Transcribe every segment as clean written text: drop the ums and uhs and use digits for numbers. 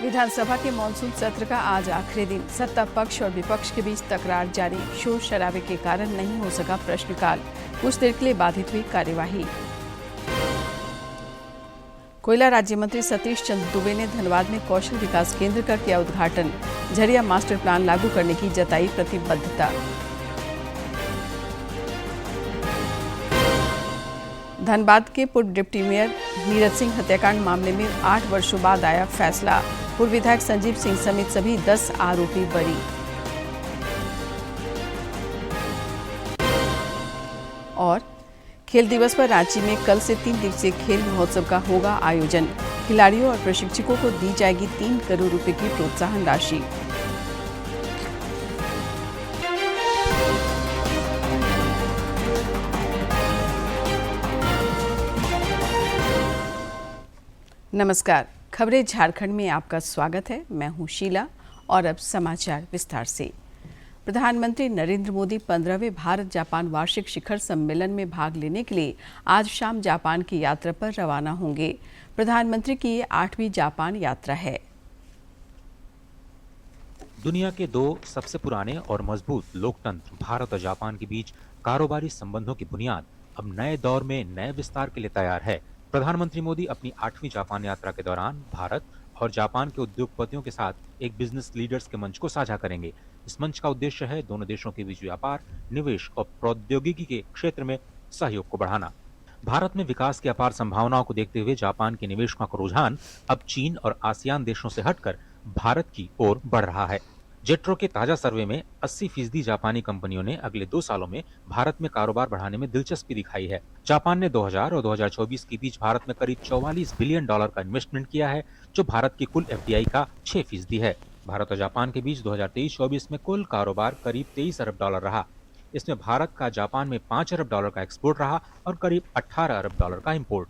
विधानसभा के मानसून सत्र का आज आखिरी दिन। सत्ता पक्ष और विपक्ष के बीच तकरार जारी। शोर शराबे के कारण नहीं हो सका प्रश्नकाल। कुछ देर के लिए बाधित हुई कार्यवाही। कोयला राज्य मंत्री सतीश चंद्र दुबे ने धनबाद में कौशल विकास केंद्र का किया उद्घाटन। झरिया मास्टर प्लान लागू करने की जताई प्रतिबद्धता। धनबाद के पूर्व डिप्टी मेयर नीरज सिंह हत्याकांड मामले में 8 वर्षों बाद आया फैसला। पूर्व विधायक संजीव सिंह समेत सभी 10 आरोपी बरी। और खेल दिवस पर रांची में कल से 3 दिवसीय खेल महोत्सव का होगा आयोजन। खिलाड़ियों और प्रशिक्षकों को दी जाएगी 3 करोड़ रुपए की प्रोत्साहन राशि। नमस्कार, खबरें झारखंड में आपका स्वागत है। मैं हूं शीला और अब समाचार विस्तार से। प्रधानमंत्री नरेंद्र मोदी 15वें भारत जापान वार्षिक शिखर सम्मेलन में भाग लेने के लिए आज शाम जापान की यात्रा पर रवाना होंगे। प्रधानमंत्री की ये 8वीं जापान यात्रा है। दुनिया के 2 सबसे पुराने और मजबूत लोकतंत्र भारत और जापान के बीच कारोबारी संबंधों की बुनियाद अब नए दौर में नए विस्तार के लिए तैयार है। प्रधानमंत्री मोदी अपनी 8वीं जापान यात्रा के दौरान भारत और जापान के उद्योगपतियों के साथ एक बिजनेस लीडर्स के मंच को साझा करेंगे। इस मंच का उद्देश्य है दोनों देशों के बीच व्यापार, निवेश और प्रौद्योगिकी के क्षेत्र में सहयोग को बढ़ाना। भारत में विकास की अपार संभावनाओं को देखते हुए जापान के निवेशकों का रुझान अब चीन और आसियान देशों से हटकर भारत की ओर बढ़ रहा है। जेट्रो के ताजा सर्वे में 80% जापानी कंपनियों ने अगले 2 सालों में भारत में कारोबार बढ़ाने में दिलचस्पी दिखाई है। जापान ने 2000 और 2024 के बीच भारत में करीब $44 बिलियन का इन्वेस्टमेंट किया है, जो भारत की कुल FDI का 6% है। भारत और जापान के बीच 2023-24 में कुल कारोबार करीब $23 अरब रहा। इसमें भारत का जापान में $5 अरब का एक्सपोर्ट रहा और करीब $18 अरब का इम्पोर्ट।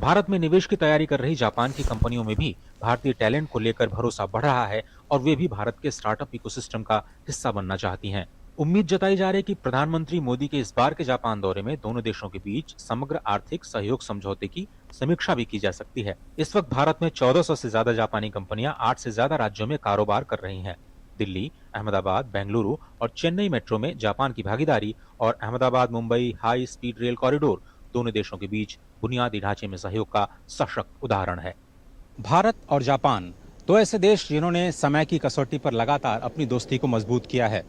भारत में निवेश की तैयारी कर रही जापान की कंपनियों में भी भारतीय टैलेंट को लेकर भरोसा बढ़ रहा है और वे भी भारत के स्टार्टअप इकोसिस्टम का हिस्सा बनना चाहती हैं। उम्मीद जताई जा रही है कि प्रधानमंत्री मोदी के इस बार के जापान दौरे में दोनों देशों के बीच समग्र आर्थिक सहयोग समझौते की समीक्षा भी की जा सकती है। इस वक्त भारत में 1400 से ज्यादा जापानी कंपनियां 8 से ज्यादा राज्यों में कारोबार कर रही हैं। दिल्ली, अहमदाबाद, बेंगलुरु और चेन्नई मेट्रो में जापान की भागीदारी और Ahmedabad Mumbai high speed rail corridor दोनों देशों के बीच बुनियादी ढांचे में सहयोग का सशक्त उदाहरण है। भारत और जापान 2 ऐसे देश जिन्होंने समय की कसौटी पर लगातार अपनी दोस्ती को मजबूत किया है।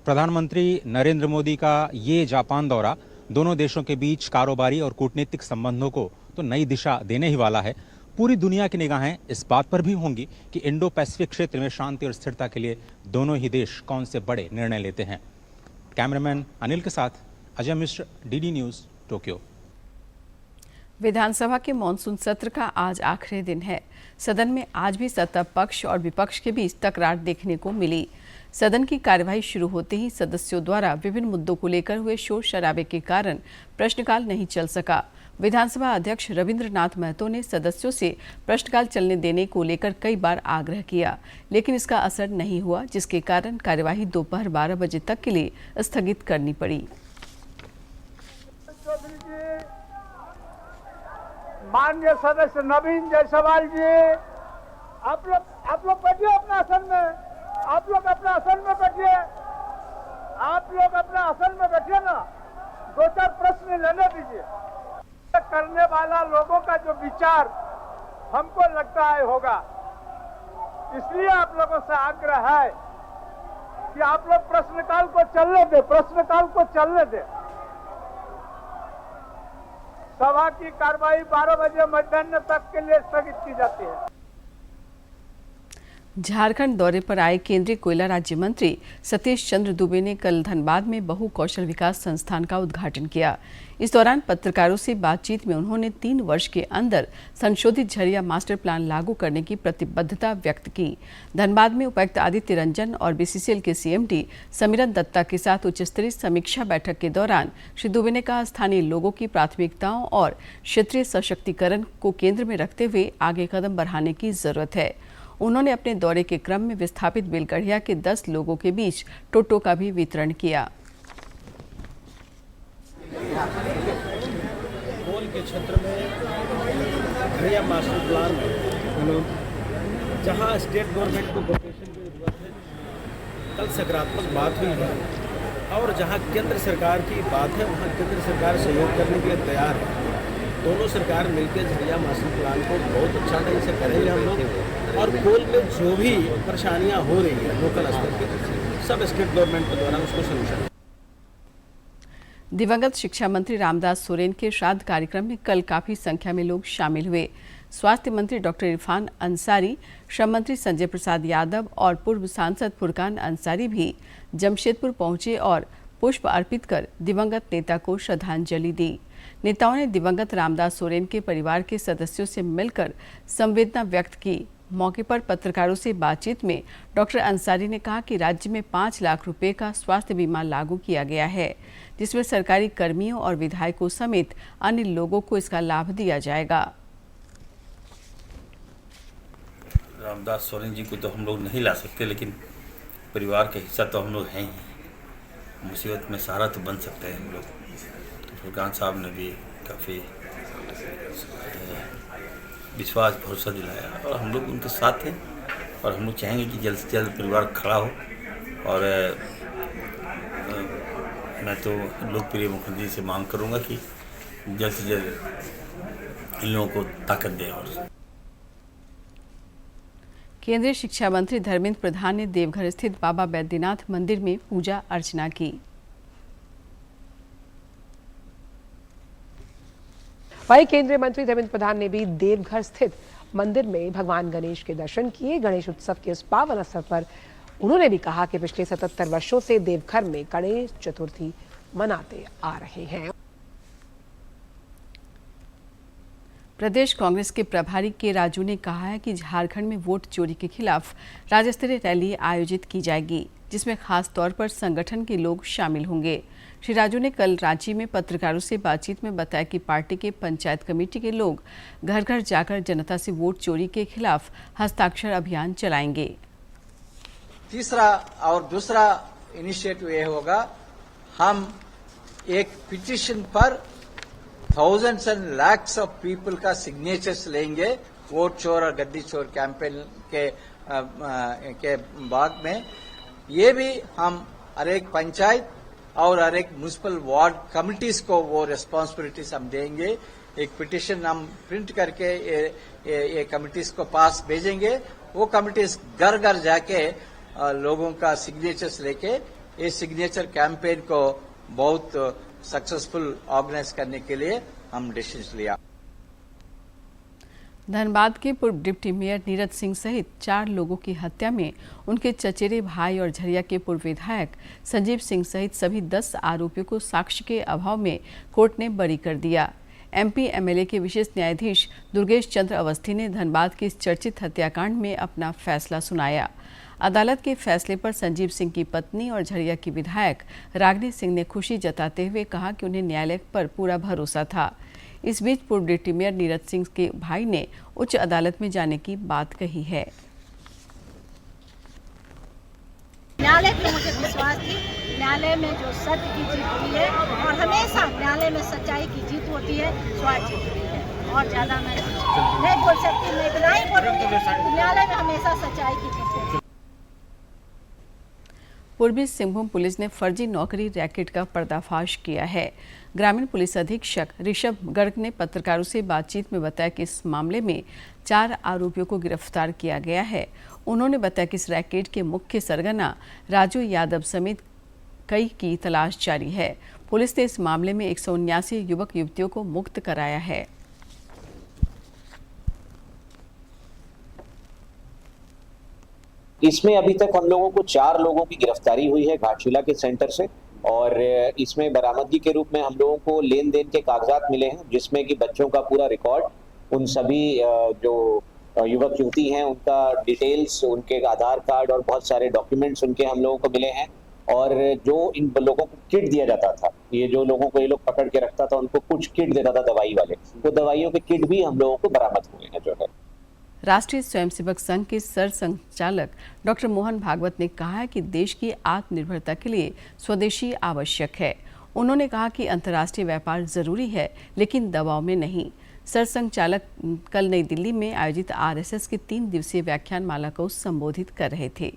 प्रधानमंत्री नरेंद्र मोदी का ये जापान दौरा दोनों देशों के बीच कारोबारी और कूटनीतिक संबंधों को तो नई दिशा देने ही वाला है। पूरी दुनिया की निगाहें इस बात पर भी होंगी कि इंडो पैसिफिक क्षेत्र में शांति और स्थिरता के लिए दोनों ही देश कौन से बड़े निर्णय लेते हैं। कैमरामैन अनिल के साथ Ajay Mishra, DD news, Tokyo. विधानसभा के मानसून सत्र का आज आखिरी दिन है। सदन में आज भी सत्ता पक्ष और विपक्ष के बीच तकरार देखने को मिली। सदन की कार्यवाही शुरू होते ही सदस्यों द्वारा विभिन्न मुद्दों को लेकर हुए शोर शराबे के कारण प्रश्नकाल नहीं चल सका। विधानसभा अध्यक्ष रविंद्रनाथ महतो ने सदस्यों से प्रश्नकाल चलने देने को लेकर कई बार आग्रह किया, लेकिन इसका असर नहीं हुआ, जिसके कारण कार्यवाही दोपहर 12 बजे तक के लिए स्थगित करनी पड़ी। माननीय सदस्य नवीन जायसवाल जी, आप लोग बैठिए अपना आसन में। आप लोग अपना आसन में बैठिए। आप लोग अपना आसन में बैठिए ना। 2-4 प्रश्न लेने दीजिए। करने वाला लोगों का जो विचार हमको लगता है होगा, इसलिए आप लोगों से आग्रह है कि आप लोग प्रश्नकाल को चलने दें। प्रश्नकाल को चलने दें। सभा की कार्रवाई 12 बजे मध्याह्न तक के लिए स्थगित की जाती है। झारखंड दौरे पर आए केंद्रीय कोयला राज्य मंत्री सतीश चंद्र दुबे ने कल धनबाद में बहु कौशल विकास संस्थान का उद्घाटन किया। इस दौरान पत्रकारों से बातचीत में उन्होंने 3 वर्ष के अंदर संशोधित झरिया मास्टर प्लान लागू करने की प्रतिबद्धता व्यक्त की। धनबाद में उपायुक्त आदित्य रंजन और BCCL के CMD समीरन दत्ता के साथ उच्च स्तरीय समीक्षा बैठक के दौरान श्री दुबे ने कहा, स्थानीय लोगों की प्राथमिकताओं और क्षेत्रीय सशक्तिकरण को केंद्र में रखते हुए आगे कदम बढ़ाने की जरूरत है। उन्होंने अपने दौरे के क्रम में विस्थापित बेलगढ़िया के 10 लोगों के बीच टोटो का भी वितरण किया। कोल के क्षेत्र में गढ़िया मास्टर प्लान में जहां स्टेट गवर्नमेंट को कोऑपरेशन की जरूरत है, कल सकारात्मक बात हुई है और जहां केंद्र सरकार की बात है वहां केंद्र सरकार सहयोग करने के लिए तैयार है। दोनों सरकार मिलकर झरिया मास्टर प्लान को बहुत अच्छा ढंग से करेंगे हम लोग, और कोल में जो भी परेशानियां हो रही है लोकल स्तर की, सब स्टेट गवर्नमेंट के द्वारा उसको सोल्यूशन। दिवंगत शिक्षा मंत्री रामदास सोरेन के श्राद्ध कार्यक्रम में कल काफी संख्या में लोग शामिल हुए। स्वास्थ्य मंत्री डॉक्टर इरफान अंसारी, श्रम मंत्री संजय प्रसाद यादव और पूर्व सांसद फुरकान अंसारी भी जमशेदपुर पहुंचे और पुष्प अर्पित कर दिवंगत नेता को श्रद्धांजलि दी। नेताओं ने दिवंगत रामदास सोरेन के परिवार के सदस्यों से मिलकर संवेदना व्यक्त की। मौके पर पत्रकारों से बातचीत में डॉक्टर अंसारी ने कहा कि राज्य में 5 लाख रुपए का स्वास्थ्य बीमा लागू किया गया है, जिसमें सरकारी कर्मियों और विधायकों समेत अन्य लोगों को इसका लाभ दिया जाएगा। रामदास सोरेन जी को तो हम लोग नहीं ला सकते, लेकिन परिवार का हिस्सा तो हम लोग हैं ही। मुसीबत में सहारा तो बन सकते हैं हम लोग। तो फुरकान साहब ने भी काफ़ी विश्वास भरोसा दिलाया और हम लोग उनके साथ हैं, और हम लोग चाहेंगे कि जल्द से जल्द परिवार खड़ा हो। और मैं तो लोकप्रिय मुख्यमंत्री से मांग करूंगा कि जल्द से जल्द इन लोगों को ताकत दें। और केंद्रीय शिक्षा मंत्री धर्मेंद्र प्रधान ने देवघर स्थित बाबा बैद्यनाथ मंदिर में पूजा अर्चना की। वहीं केंद्रीय मंत्री धर्मेंद्र प्रधान ने भी देवघर स्थित मंदिर में भगवान गणेश के दर्शन किए। गणेश उत्सव के इस पावन अवसर पर उन्होंने भी कहा कि पिछले 77 वर्षों से देवघर में गणेश चतुर्थी मनाते आ रहे हैं। प्रदेश कांग्रेस के प्रभारी के राजू ने कहा है कि झारखंड में वोट चोरी के खिलाफ राज्य स्तरीय रैली आयोजित की जाएगी, जिसमें खास तौर पर संगठन के लोग शामिल होंगे। श्री राजू ने कल रांची में पत्रकारों से बातचीत में बताया कि पार्टी के पंचायत कमेटी के लोग घर घर जाकर जनता से वोट चोरी के खिलाफ हस्ताक्षर अभियान चलाएंगे। तीसरा और दूसरा इनिशिएटिव ये होगा, हम एक पिटीशन पर thousands and lakhs of people का सिग्नेचर्स लेंगे वोट चोर और गद्दी चोर कैंपेन के बाद में। ये भी हम हर एक पंचायत और हर एक म्युनिसिपल वार्ड कमिटीज को वो रिस्पांसिबिलिटीज हम देंगे। एक पिटीशन हम प्रिंट करके ये कमिटीज को पास भेजेंगे। वो कमिटीज घर घर जाके लोगों का सिग्नेचर्स लेके इस सिग्नेचर कैंपेन को बहुत सक्सेसफुल ऑर्गेनाइज करने के लिए हम डिसीजन लिया। धनबाद के पूर्व डिप्टी मेयर नीरज सिंह सहित 4 लोगों की हत्या में उनके चचेरे भाई और झरिया के पूर्व विधायक संजीव सिंह सहित सभी 10 आरोपियों को साक्ष्य के अभाव में कोर्ट ने बरी कर दिया। एमपी एमएलए के विशेष न्यायाधीश दुर्गेश चंद्र अवस्थी ने धनबाद के इस चर्चित हत्याकांड में अपना फैसला सुनाया। अदालत के फैसले पर संजीव सिंह की पत्नी और झरिया की विधायक रागिनी सिंह ने खुशी जताते हुए कहा कि उन्हें न्यायालय पर पूरा भरोसा था। इस बीच पूर्व डिप्टी मेयर नीरज सिंह के भाई ने उच्च अदालत में जाने की बात कही है। न्यायालय पे मुझे विश्वास थी, न्यायालय में जो सत्य की जीत हुई है और हमेशा न्यायालय में सच्चाई की जीत होती है, स्वार्थ जीत होती है। और ज्यादा मैं नहीं बोल सकती, मैं इतना ही बोलूंगी, न्यायालय में हमेशा सच्चाई की जीत होती है। पूर्वी सिंहभूम पुलिस ने फर्जी नौकरी रैकेट का पर्दाफाश किया है। ग्रामीण पुलिस अधीक्षक ऋषभ गर्ग ने पत्रकारों से बातचीत में बताया कि इस मामले में 4 आरोपियों को गिरफ्तार किया गया है। उन्होंने बताया कि इस रैकेट के मुख्य सरगना राजू यादव समेत कई की तलाश जारी है। पुलिस ने इस मामले में 179 युवक युवतियों को मुक्त कराया है। इसमें अभी तक हम लोगों को 4 लोगों की गिरफ्तारी हुई है घाटशिला के सेंटर से, और इसमें बरामदगी के रूप में हम लोगों को लेन देन के कागजात मिले हैं, जिसमें कि बच्चों का पूरा रिकॉर्ड, उन सभी जो युवक युवती हैं उनका डिटेल्स, उनके आधार कार्ड और बहुत सारे डॉक्यूमेंट्स उनके हम लोगों को मिले हैं। और जो इन लोगों को किट दिया जाता था, ये जो लोगों को ये लोग पकड़ के रखता था, उनको कुछ किट देता था दवाई वाले, वो दवाइयों के किट भी हम लोगों को बरामद हुए हैं जो है। राष्ट्रीय स्वयंसेवक संघ के सर संघचालक डॉक्टर मोहन भागवत ने कहा है कि देश की आत्मनिर्भरता के लिए स्वदेशी आवश्यक है। उन्होंने कहा कि अंतर्राष्ट्रीय व्यापार जरूरी है, लेकिन दबाव में नहीं। सरसंघचालक कल नई दिल्ली में आयोजित आरएसएस की 3 दिवसीय व्याख्यान माला को संबोधित कर रहे थे।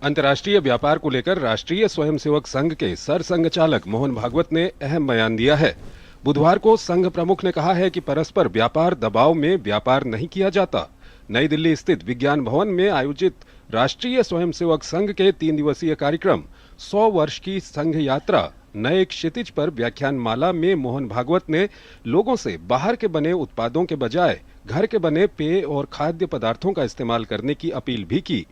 अंतर्राष्ट्रीय व्यापार को लेकर राष्ट्रीय स्वयंसेवक संघ के सरसंघचालक मोहन भागवत ने अहम बयान दिया है। बुधवार को संघ प्रमुख ने कहा है कि परस्पर व्यापार दबाव में व्यापार नहीं किया जाता। नई दिल्ली स्थित विज्ञान भवन में आयोजित राष्ट्रीय स्वयंसेवक संघ के 3 दिवसीय कार्यक्रम 100 वर्ष की संघ यात्रा नए क्षितिज पर व्याख्यान माला में मोहन भागवत ने लोगों से बाहर के बने उत्पादों के बजाय घर के बने पेय और खाद्य पदार्थों का इस्तेमाल करने की अपील भी की।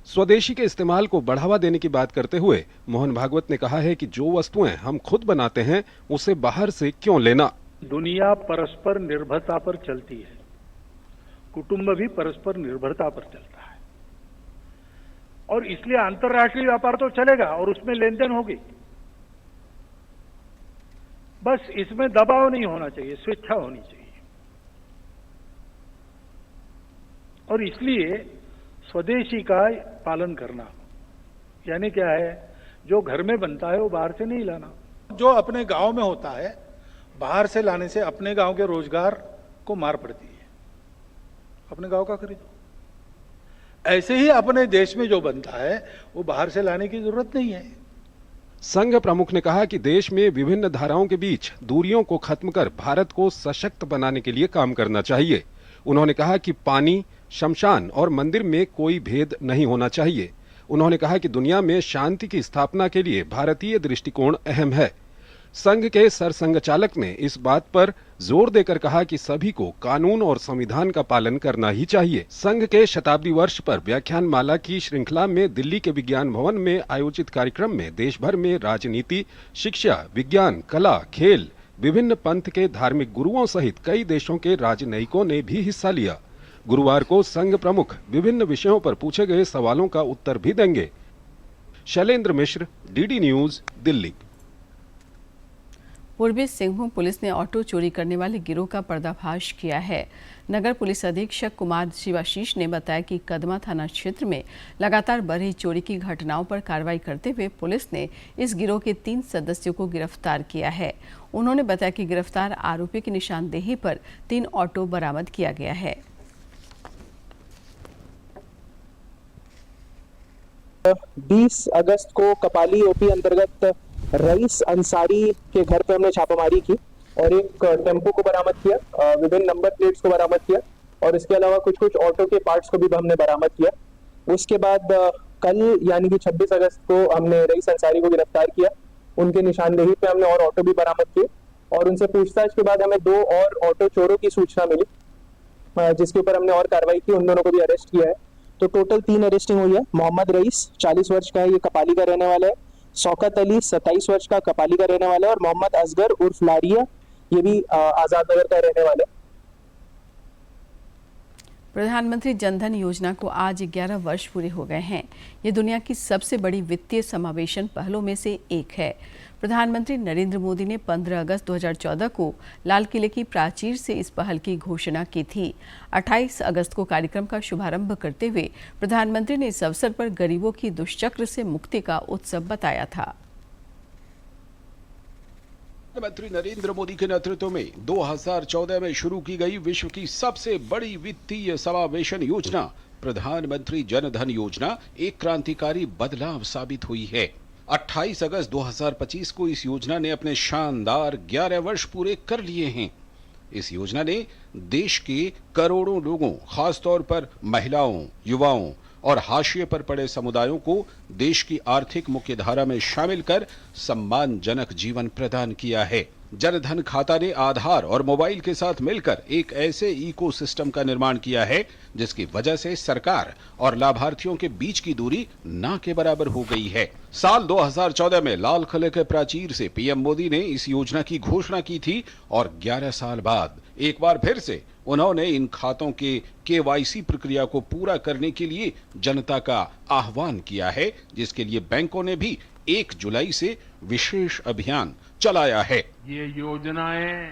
स्वदेशी के इस्तेमाल को बढ़ावा देने की बात करते हुए मोहन भागवत ने कहा है कि जो वस्तुएं हम खुद बनाते हैं उसे बाहर से क्यों लेना। दुनिया परस्पर निर्भरता पर चलती है, कुटुंब भी परस्पर निर्भरता पर चलता है और इसलिए अंतर्राष्ट्रीय व्यापार तो चलेगा और उसमें लेन देन होगी। बस इसमें दबाव नहीं होना चाहिए, स्वेच्छा होनी चाहिए। और इसलिए स्वदेशी का पालन करना यानी क्या है, जो घर में बनता है वो बाहर से नहीं लाना। जो अपने गांव में होता है बाहर से लाने से अपने गांव के रोजगार को मार पड़ती है। अपने गांव का खरीदो। ऐसे ही अपने देश में जो बनता है वो बाहर से लाने की जरूरत नहीं है। संघ प्रमुख ने कहा कि देश में विभिन्न धाराओं के बीच दूरियों को खत्म कर भारत को सशक्त बनाने के लिए काम करना चाहिए। उन्होंने कहा कि पानी, शमशान और मंदिर में कोई भेद नहीं होना चाहिए। उन्होंने कहा कि दुनिया में शांति की स्थापना के लिए भारतीय दृष्टिकोण अहम है। संघ के सरसंघचालक ने इस बात पर जोर देकर कहा कि सभी को कानून और संविधान का पालन करना ही चाहिए। संघ के शताब्दी वर्ष पर व्याख्यान माला की श्रृंखला में दिल्ली के विज्ञान भवन में आयोजित कार्यक्रम में देश भर में राजनीति, शिक्षा, विज्ञान, कला, खेल, विभिन्न पंथ के धार्मिक गुरुओं सहित कई देशों के राजनयिकों ने भी हिस्सा लिया। गुरुवार को संघ प्रमुख विभिन्न विषयों पर पूछे गए सवालों का उत्तर भी देंगे। शैलेंद्र मिश्र, डीडी न्यूज, दिल्ली। पूर्वी सिंहभूम पुलिस ने ऑटो चोरी करने वाले गिरोह का पर्दाफाश किया है। नगर पुलिस अधीक्षक कुमार शिवाशीष ने बताया कि कदमा थाना क्षेत्र में लगातार बढ़ रही चोरी की घटनाओं पर कार्रवाई करते हुए पुलिस ने इस गिरोह के 3 सदस्यों को गिरफ्तार किया है। उन्होंने बताया कि गिरफ्तार आरोपी की निशानदेही पर 3 ऑटो बरामद किया गया है। 20 अगस्त को कपाली ओपी अंतर्गत रईस अंसारी के घर पे हमने छापामारी की और एक टेम्पो को बरामद किया, विभिन्न नंबर प्लेट्स को बरामद किया और इसके अलावा कुछ ऑटो के पार्ट्स को भी हमने बरामद किया। उसके बाद कल यानी कि 26 अगस्त को हमने रईस अंसारी को गिरफ्तार किया। उनके निशानदेही पे हमने और ऑटो भी बरामद किए और उनसे पूछताछ के बाद हमें 2 और ऑटो चोरों की सूचना मिली, जिसके ऊपर हमने और कार्रवाई की। उन दोनों को भी अरेस्ट किया है। तो टोटल 3 अरेस्टिंग हुई है। मोहम्मद रईस 40 वर्ष का है, ये कपाली का रहने वाला है। शौकत अली 27 वर्ष का कपाली का रहने वाला है और मोहम्मद असगर उर्फ लारिया ये भी आजाद नगर का रहने वाला है। प्रधानमंत्री जनधन योजना को आज 11 वर्ष पूरे हो गए हैं। ये दुनिया की सबसे बड़ी वित्तीय समावेशन पहलों में से एक है। प्रधानमंत्री नरेंद्र मोदी ने 15 अगस्त 2014 को लाल किले की प्राचीर से इस पहल की घोषणा की थी। 28 अगस्त को कार्यक्रम का शुभारंभ करते हुए प्रधानमंत्री ने इस अवसर पर गरीबों की दुष्चक्र से मुक्ति का उत्सव बताया था। प्रधानमंत्री नरेंद्र मोदी के नेतृत्व में 2014 में शुरू की गई विश्व की सबसे बड़ी वित्तीय समावेशन योजना प्रधानमंत्री जनधन योजना एक क्रांतिकारी बदलाव साबित हुई है। 28 अगस्त 2025 को इस योजना ने अपने शानदार 11 वर्ष पूरे कर लिए हैं। इस योजना ने देश के करोड़ों लोगों, खासतौर पर महिलाओं, युवाओं और हाशिए पर पड़े समुदायों को देश की आर्थिक मुख्यधारा में शामिल कर सम्मानजनक जीवन प्रदान किया है। जनधन खाता ने आधार और मोबाइल के साथ मिलकर एक ऐसे इकोसिस्टम का निर्माण किया है जिसकी वजह से सरकार और लाभार्थियों के बीच की दूरी ना के बराबर हो गई है। साल 2014 में लाल किले के प्राचीर से पीएम मोदी ने इस योजना की घोषणा की थी और 11 साल बाद एक बार फिर से उन्होंने इन खातों के केवाईसी प्रक्रिया को पूरा करने के लिए जनता का आह्वान किया है, जिसके लिए बैंकों ने भी 1 जुलाई से विशेष अभियान चलाया है। ये योजनाएं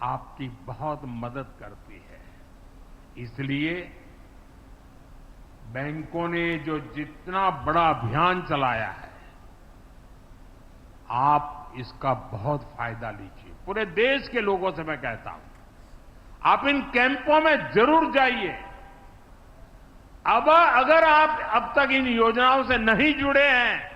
आपकी बहुत मदद करती है। इसलिए बैंकों ने जो जितना बड़ा अभियान चलाया है, आप इसका बहुत फायदा लीजिए। पूरे देश के लोगों से मैं कहता हूं, आप इन कैंपों में जरूर जाइए। अब अगर आप अब तक इन योजनाओं से नहीं जुड़े हैं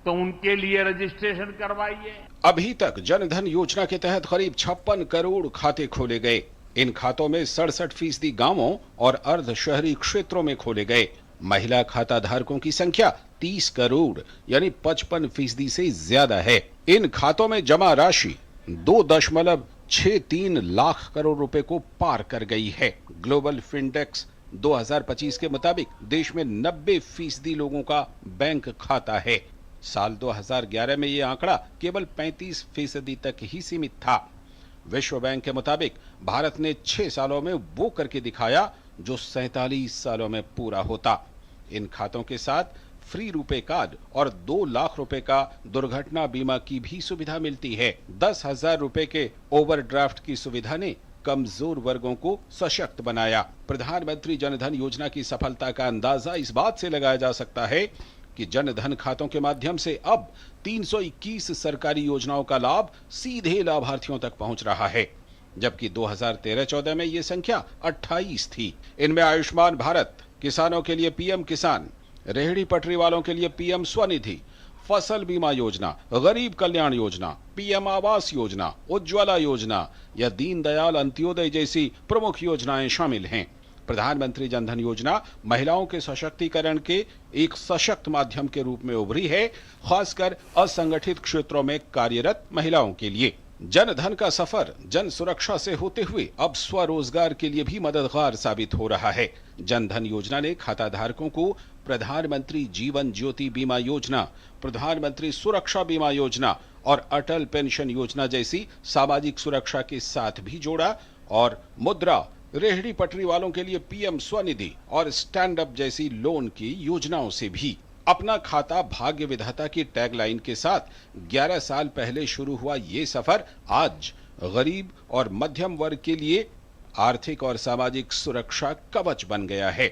तो उनके लिए रजिस्ट्रेशन करवाइए। अभी तक जनधन योजना के तहत करीब 56 करोड़ खाते खोले गए। इन खातों में 67% गांवों और अर्ध शहरी क्षेत्रों में खोले गए। महिला खाता धारकों की संख्या 30 करोड़ यानी 55% से ज्यादा है। इन खातों में जमा राशि 2.63 लाख करोड़ रुपए को पार कर गई है। ग्लोबल फिनटेक्स 2025 के मुताबिक देश में 90% लोगों का बैंक खाता है। साल 2011 में यह आंकड़ा केवल 35% तक ही सीमित था। विश्व बैंक के मुताबिक भारत ने 6 सालों में वो करके दिखाया जो 47 सालों में पूरा होता। इन खातों के साथ फ्री रुपए कार्ड और 2 लाख रुपए का दुर्घटना बीमा की भी सुविधा मिलती है। 10,000 रुपए के ओवरड्राफ्ट की सुविधा ने कमजोर वर्गों को सशक्त बनाया। प्रधानमंत्री जनधन योजना की सफलता का अंदाजा इस बात से लगाया जा सकता है कि जनधन खातों के माध्यम से अब 321 सरकारी योजनाओं का लाभ सीधे लाभार्थियों तक पहुंच रहा है, जबकि 2013-14 में यह संख्या 28 थी। इनमें आयुष्मान भारत, किसानों के लिए पीएम किसान, रेहड़ी पटरी वालों के लिए पीएम स्वनिधि, फसल बीमा योजना, गरीब कल्याण योजना, पीएम आवास योजना, उज्ज्वला योजना या दीनदयाल अंत्योदय जैसी प्रमुख योजनाएं शामिल हैं। प्रधानमंत्री जनधन योजना महिलाओं के सशक्तिकरण के एक सशक्त माध्यम के रूप में उभरी है, खासकर असंगठित क्षेत्रों में कार्यरत महिलाओं के लिए। जनधन का सफर जन सुरक्षा से होते हुए अब स्वरोजगार के लिए भी मददगार साबित हो रहा है। जनधन योजना ने खाता धारकों को प्रधानमंत्री जीवन ज्योति बीमा योजना, प्रधानमंत्री सुरक्षा बीमा योजना और अटल पेंशन योजना जैसी सामाजिक सुरक्षा के साथ भी जोड़ा और मुद्रा, रेहड़ी पटरी वालों के लिए पीएम स्वनिधि और स्टैंड अप जैसी लोन की योजनाओं से भी। अपना खाता भाग्य विधाता की टैगलाइन के साथ 11 साल पहले शुरू हुआ ये सफर आज गरीब और मध्यम वर्ग के लिए आर्थिक और सामाजिक सुरक्षा कवच बन गया है।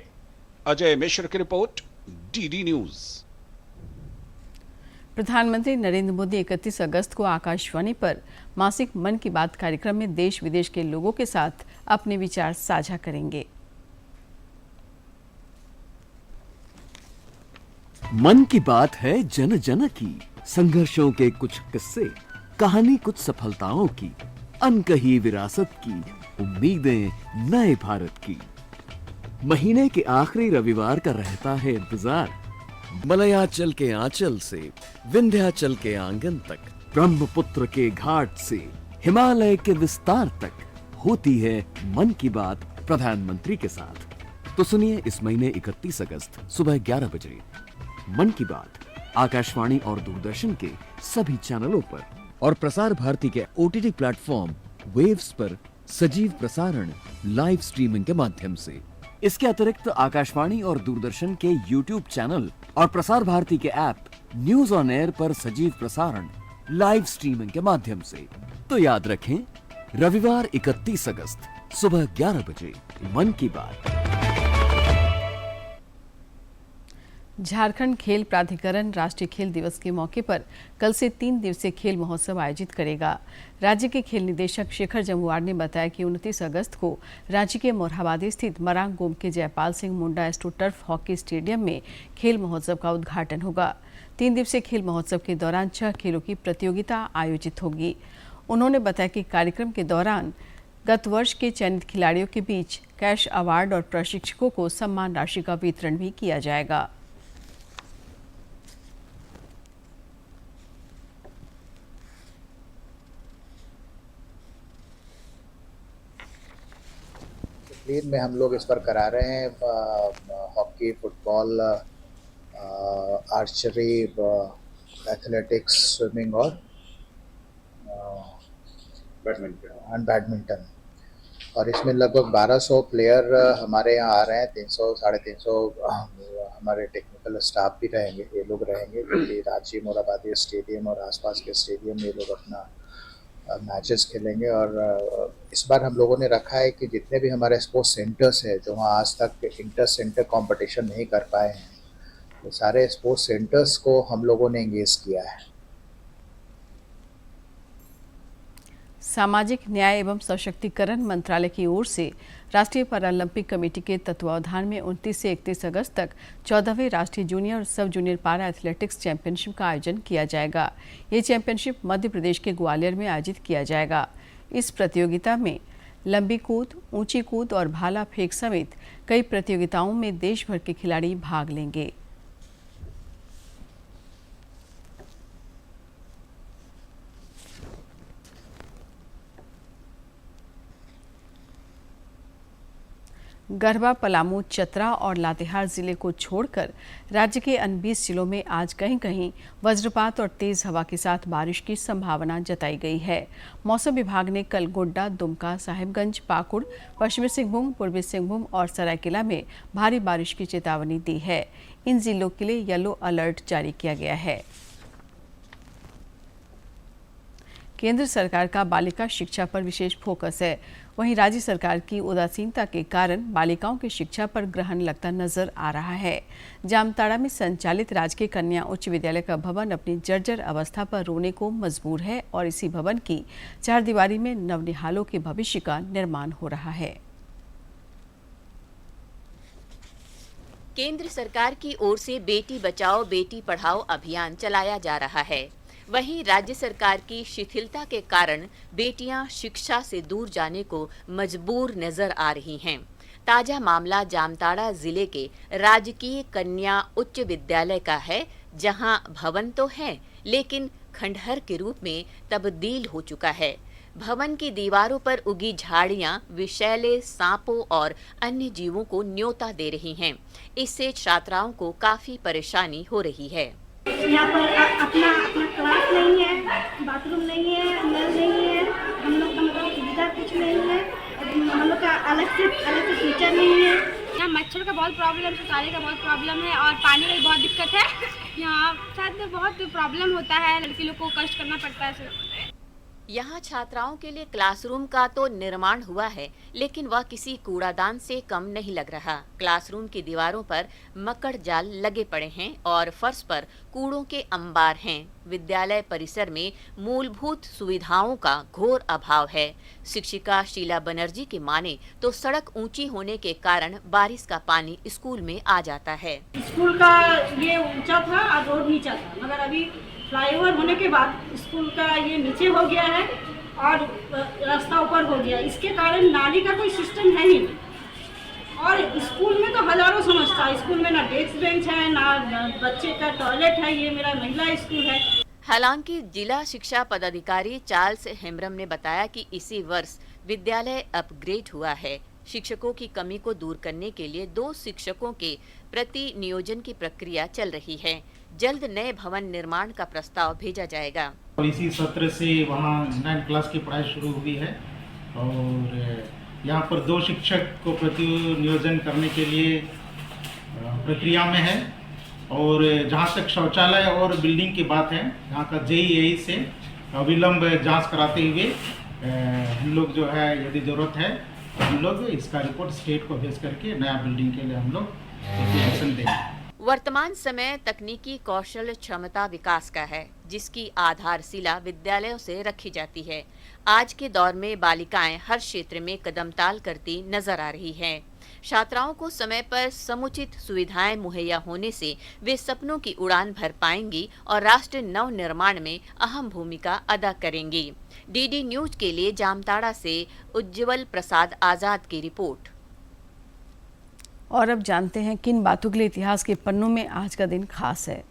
अजय मिश्र की रिपोर्ट, डीडी न्यूज। प्रधानमंत्री नरेंद्र मोदी 31 अगस्त को आकाशवाणी पर मासिक मन की बात कार्यक्रम में देश विदेश के लोगों के साथ अपने विचार साझा करेंगे। मन की बात है जन जन की, संघर्षों के कुछ किस्से, कहानी कुछ सफलताओं की, अनकही विरासत की, उम्मीदें नए भारत की। महीने के आखिरी रविवार का रहता है इंतजार। मलयाचल के आंचल से विंध्याचल के आंगन तक, ब्रह्मपुत्र के घाट से हिमालय के विस्तार तक होती है मन की बात प्रधानमंत्री के साथ। तो सुनिए इस महीने 31 अगस्त सुबह 11 बजे मन की बात आकाशवाणी और दूरदर्शन के सभी चैनलों पर और प्रसार भारती के ओटीटी प्लेटफॉर्म वेव्स पर सजीव प्रसारण लाइव स्ट्रीमिंग के माध्यम से। इसके अतिरिक्त आकाशवाणी और दूरदर्शन के यूट्यूब चैनल और प्रसार भारती के ऐप न्यूज ऑन एयर पर सजीव प्रसारण लाइव स्ट्रीमिंग के माध्यम से। तो याद रखें, रविवार 31 अगस्त सुबह 11 बजे मन की बात। झारखंड खेल प्राधिकरण राष्ट्रीय खेल दिवस के मौके पर कल से 3 दिवसीय खेल महोत्सव आयोजित करेगा। राज्य के खेल निदेशक शेखर जमुआर ने बताया कि 29 अगस्त को रांची के मोरहाबादी स्थित मरांग गोम के Jaipal Singh Munda astro turf hockey stadium में खेल महोत्सव का उद्घाटन होगा। 3 दिवसीय खेल महोत्सव के दौरान 6 खेलों की प्रतियोगिता आयोजित होगी। उन्होंने बताया कि कार्यक्रम के दौरान गत वर्ष के चयनित खिलाड़ियों के बीच कैश अवार्ड और प्रशिक्षकों को सम्मान राशि का वितरण भी किया जाएगा। डिसिप्लिन में हम लोग इस पर करा रहे हैं, hockey, football, archery, athletics, swimming और बैडमिंटन। और इसमें लगभग 1200 प्लेयर हमारे यहाँ आ रहे हैं। 300-350 हमारे टेक्निकल स्टाफ भी रहेंगे। ये लोग रहेंगे क्योंकि रांची मोरहाबादी स्टेडियम और आसपास के स्टेडियम में ये लोग अपना मैचेस खेलेंगे। और इस बार हम लोगों ने रखा है कि जितने भी हमारे स्पोर्ट्स सेंटर्स है जो वहाँ आज तक इंटर सेंटर कंपटीशन नहीं कर पाए हैं, तो सारे स्पोर्ट्स सेंटर्स को हम लोगों ने एंगेज किया है। सामाजिक न्याय एवं सशक्तिकरण मंत्रालय की ओर से राष्ट्रीय पैरालंपिक कमेटी के तत्वावधान में 29 से 31 अगस्त तक 14वें राष्ट्रीय जूनियर और सब जूनियर पारा एथलेटिक्स चैंपियनशिप का आयोजन किया जाएगा। ये चैंपियनशिप मध्य प्रदेश के ग्वालियर में आयोजित किया जाएगा। इस प्रतियोगिता में लंबी कूद, ऊंची कूद और भाला फेंक समेत कई प्रतियोगिताओं में देश भर के खिलाड़ी भाग लेंगे। गढ़वा, पलामू, चतरा और लातेहार जिले को छोड़कर राज्य के अन्य 20 जिलों में आज कहीं कहीं वज्रपात और तेज हवा के साथ बारिश की संभावना जताई गई है। मौसम विभाग ने कल गोड्डा, दुमका, साहिबगंज, पाकुड़, पश्चिमी सिंहभूम, पूर्वी सिंहभूम और सरायकेला में भारी बारिश की चेतावनी दी है। इन जिलों के लिए येलो अलर्ट जारी किया गया है। केंद्र सरकार का बालिका शिक्षा पर विशेष फोकस है। वहीं राज्य सरकार की उदासीनता के कारण बालिकाओं की शिक्षा पर ग्रहण लगता नजर आ रहा है। जामताड़ा में संचालित राजकीय कन्या उच्च विद्यालय का भवन अपनी जर्जर अवस्था पर रोने को मजबूर है और इसी भवन की चारदीवारी में नवनिहालों के भविष्य का निर्माण हो रहा है। केंद्र सरकार की ओर से बेटी बचाओ बेटी पढ़ाओ अभियान चलाया जा रहा है। वहीं राज्य सरकार की शिथिलता के कारण बेटियां शिक्षा से दूर जाने को मजबूर नजर आ रही हैं। ताजा मामला जामताड़ा जिले के राजकीय कन्या उच्च विद्यालय का है, जहां भवन तो है लेकिन खंडहर के रूप में तब्दील हो चुका है। भवन की दीवारों पर उगी झाड़ियां विषैले सांपों और अन्य जीवों को न्योता दे रही हैं। इससे छात्राओं को काफी परेशानी हो रही है। यहाँ पर अपना क्लास नहीं है, बाथरूम नहीं है, नल नहीं है, हम लोग का मतलब सुविधा कुछ नहीं है, हम लोग का अलग से टीचर नहीं है। यहाँ मच्छर का बहुत प्रॉब्लम, सुसारे का बहुत प्रॉब्लम है और पानी की बहुत दिक्कत है। यहाँ शायद बहुत प्रॉब्लम होता है, लड़की लोग को कष्ट करना पड़ता है। यहाँ छात्राओं के लिए क्लासरूम का तो निर्माण हुआ है, लेकिन वह किसी कूड़ादान से कम नहीं लग रहा। क्लासरूम की दीवारों पर मकड़ जाल लगे पड़े हैं और फर्श पर कूड़ों के अंबार हैं। विद्यालय परिसर में मूलभूत सुविधाओं का घोर अभाव है। शिक्षिका शीला बनर्जी की माने तो सड़क ऊंची होने के कारण बारिश का पानी स्कूल में आ जाता है। स्कूल का ये ऊंचा था और रोड नीचा था, मगर अभी फ्लाईओवर होने के बाद स्कूल का ये नीचे हो गया है और रास्ता ऊपर हो गया। इसके कारण नाली का कोई सिस्टम है ही नहीं और स्कूल में तो हजारों समस्या है। स्कूल में ना डेस्क बेंच है, ना बच्चे का टॉयलेट है। ये मेरा महिला स्कूल है। हालांकि जिला शिक्षा पदाधिकारी चार्ल्स हेम्ब्रम ने बताया कि इसी वर्ष विद्यालय अपग्रेड हुआ है। शिक्षकों की कमी को दूर करने के लिए 2 शिक्षकों के प्रति नियोजन की प्रक्रिया चल रही है। जल्द नए भवन निर्माण का प्रस्ताव भेजा जाएगा। इसी सत्र से वहाँ 9th क्लास की पढ़ाई शुरू हुई है और यहाँ पर 2 शिक्षक को प्रति नियोजन करने के लिए प्रक्रिया में है। और जहाँ तक शौचालय और बिल्डिंग की बात है, यहाँ का JEI से अविलंब जांच कराते हुए हम लोग जो है यदि जरूरत है हम लोग इसका रिपोर्ट स्टेट को भेज करके नया बिल्डिंग के लिए हम लोग एक्शन देंगे। वर्तमान समय तकनीकी कौशल क्षमता विकास का है, जिसकी आधारशिला विद्यालयों से रखी जाती है। आज के दौर में बालिकाएं हर क्षेत्र में कदमताल करती नजर आ रही हैं। छात्राओं को समय पर समुचित सुविधाएं मुहैया होने से वे सपनों की उड़ान भर पाएंगी और राष्ट्र नव निर्माण में अहम भूमिका अदा करेंगी। DD न्यूज के लिए जामताड़ा से उज्जवल प्रसाद आजाद की रिपोर्ट। और अब जानते हैं किन बातों के लिए इतिहास के पन्नों में आज का दिन खास है।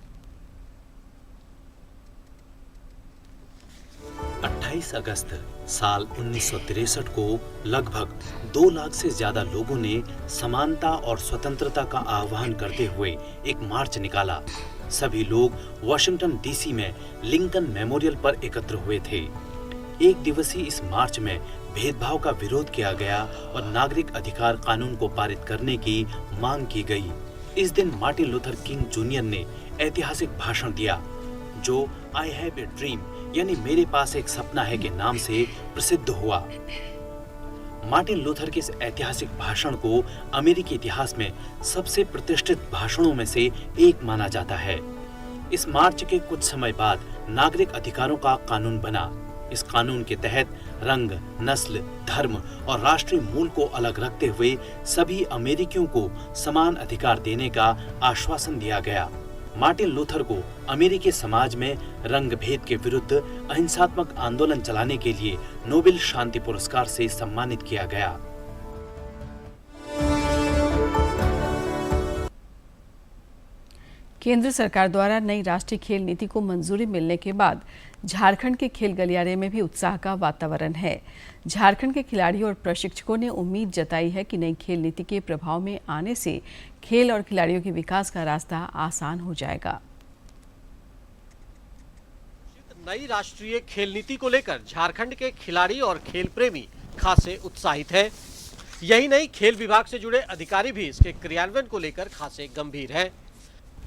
28 अगस्त साल 1963 को लगभग 2 लाख से ज्यादा लोगों ने समानता और स्वतंत्रता का आह्वान करते हुए एक मार्च निकाला। सभी लोग वाशिंगटन DC में लिंकन मेमोरियल पर एकत्र हुए थे। एक दिवसीय इस मार्च में भेदभाव का विरोध किया गया और नागरिक अधिकार कानून को पारित करने की मांग की गई। इस दिन मार्टिन लूथर किंग जूनियर ने ऐतिहासिक भाषण दिया, जो आई हैव ए ड्रीम यानी मेरे पास एक सपना है के नाम से प्रसिद्ध हुआ। मार्टिन लूथर के इस ऐतिहासिक भाषण को अमेरिकी इतिहास में सबसे प्रतिष्ठित भाषणों में से एक माना जाता है। इस मार्च के कुछ समय बाद नागरिक अधिकारों का कानून बना। इस कानून के तहत रंग, नस्ल, धर्म और राष्ट्रीय मूल को अलग रखते हुए सभी अमेरिकियों को समान अधिकार देने का आश्वासन दिया गया। मार्टिन लूथर को अमेरिकी समाज में रंग भेद के विरुद्ध अहिंसात्मक आंदोलन चलाने के लिए नोबेल शांति पुरस्कार से सम्मानित किया गया। केंद्र सरकार द्वारा नई राष्ट्रीय खेल नीति को मंजूरी मिलने के बाद झारखंड के खेल गलियारे में भी उत्साह का वातावरण है। झारखंड के खिलाड़ियों और प्रशिक्षकों ने उम्मीद जताई है कि नई खेल नीति के प्रभाव में आने से खेल और खिलाड़ियों के विकास का रास्ता आसान हो जाएगा। नई राष्ट्रीय खेल नीति को लेकर झारखंड के खिलाड़ी और खेल प्रेमी खासे उत्साहित हैं। यही नहीं, खेल विभाग से जुड़े अधिकारी भी इसके क्रियान्वयन को लेकर खासे गंभीर हैं।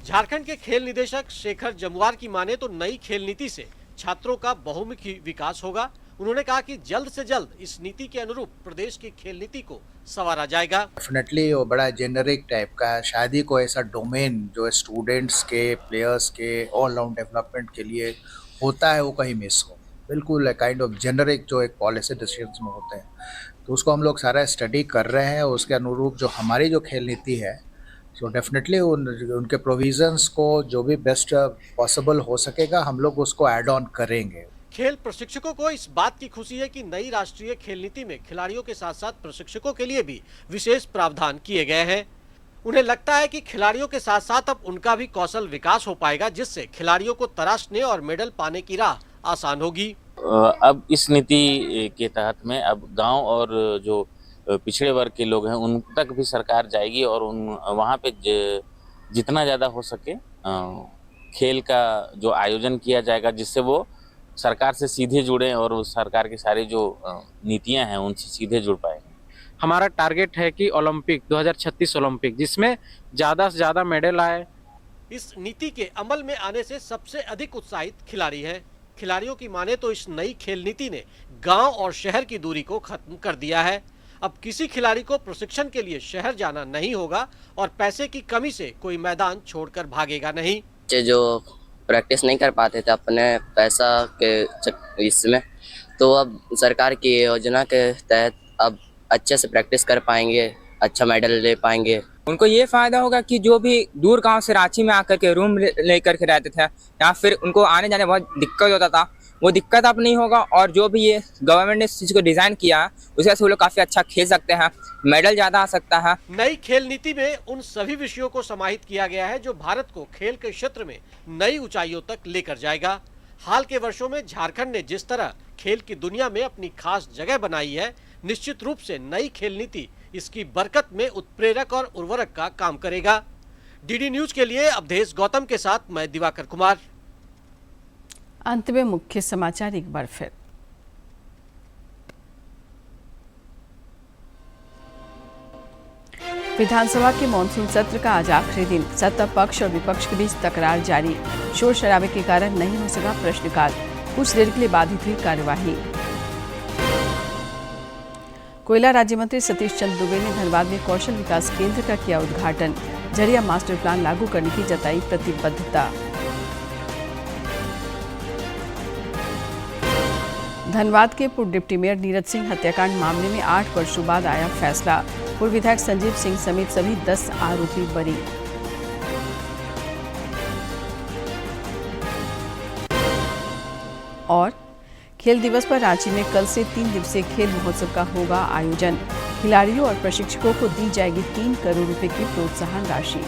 झारखंड के खेल निदेशक शेखर जमुआर की माने तो नई खेल नीति से छात्रों का बहुमुखी विकास होगा। उन्होंने कहा कि जल्द से जल्द इस नीति के अनुरूप प्रदेश की खेल नीति को संवारा जाएगा। डेफिनेटली वो बड़ा जेनरिक टाइप का है, शायद ही कोई ऐसा डोमेन जो स्टूडेंट्स के, प्लेयर्स के ऑलराउंड डेवलपमेंट के लिए होता है वो कहीं मिस हो। बिल्कुल काइंड ऑफ जेनरिक जो एक पॉलिसी डिसीजंस में होते हैं, तो उसको हम लोग सारा स्टडी कर रहे हैं। उसके अनुरूप जो हमारी जो खेल नीति है, सो डेफिनेटली उनके प्रोविजंस को जो भी बेस्ट पॉसिबल हो सकेगा हम लोग उसको ऐड ऑन करेंगे। खेल प्रशिक्षकों को इस बात की खुशी है कि नई राष्ट्रीय खेल नीति में खिलाड़ियों के साथ साथ प्रशिक्षकों के लिए भी विशेष प्रावधान किए गए हैं। उन्हें लगता है कि खिलाड़ियों के साथ साथ अब उनका भी कौशल विकास हो पाएगा, जिससे खिलाड़ियों को तराशने और मेडल पाने की राह आसान होगी। अब इस नीति के तहत में अब गांव और जो पिछड़े वर्ग के लोग हैं उन तक भी सरकार जाएगी और वहाँ पे जितना ज़्यादा हो सके खेल का जो आयोजन किया जाएगा, जिससे वो सरकार से सीधे जुड़े और उस सरकार की सारी जो नीतियां हैं उनसे सीधे जुड़ पाए। हमारा टारगेट है कि ओलंपिक 2036 ओलंपिक जिसमें ज़्यादा से ज़्यादा मेडल आए। इस नीति के अमल में आने से सबसे अधिक उत्साहित खिलाड़ी हैं। खिलाड़ियों की माने तो इस नई खेल नीति ने गांव और शहर की दूरी को खत्म कर दिया है। अब किसी खिलाड़ी को प्रशिक्षण के लिए शहर जाना नहीं होगा और पैसे की कमी से कोई मैदान छोड़कर भागेगा नहीं। जो प्रैक्टिस नहीं कर पाते थे अपने पैसा के इसमें, तो अब सरकार की योजना के तहत अब अच्छे से प्रैक्टिस कर पाएंगे, अच्छा मेडल ले पाएंगे। उनको ये फायदा होगा कि जो भी दूर गांव से रांची में आकर के रूम लेकर के रहते थे या फिर उनको आने जाने बहुत दिक्कत होता था, वो दिक्कत अब नहीं होगा। और जो भी ये गवर्नमेंट ने इस चीज़ को डिज़ाइन किया है उसके से वो लोग काफ़ी अच्छा खेल सकते हैं, मेडल ज़्यादा आ सकता है। नई खेल नीति में उन सभी विषयों को समाहित किया गया है जो भारत को खेल के क्षेत्र में नई ऊंचाइयों तक लेकर जाएगा। हाल के वर्षों में झारखंड ने जिस तरह खेल की दुनिया में अपनी खास जगह बनाई है, निश्चित रूप से नई खेल नीति इसकी बरकत में उत्प्रेरक और उर्वरक का काम करेगा। डीडी न्यूज के लिए अवधेश गौतम के साथ मैं दिवाकर कुमार। अंत में मुख्य समाचार एक बार फिर। विधानसभा के मानसून सत्र का आज आखिरी दिन, सत्ता पक्ष और विपक्ष के बीच तकरार जारी। शोर शराबे के कारण नहीं हो सका प्रश्नकाल, कुछ देर के लिए बाधित हुई कार्यवाही। कोयला राज्य मंत्री सतीश चंद्र दुबे ने धनबाद में कौशल विकास केंद्र का किया उद्घाटन। झरिया मास्टर प्लान लागू करने की जताई प्रतिबद्धता। धनबाद के पूर्व डिप्टी मेयर नीरज सिंह हत्याकांड मामले में 8 वर्षों बाद आया फैसला। पूर्व विधायक संजीव सिंह समेत सभी 10 आरोपी बरी। और खेल दिवस पर रांची में कल से 3 दिवसीय खेल महोत्सव का होगा आयोजन। खिलाड़ियों और प्रशिक्षकों को दी जाएगी 3 करोड़ रुपए की प्रोत्साहन राशि।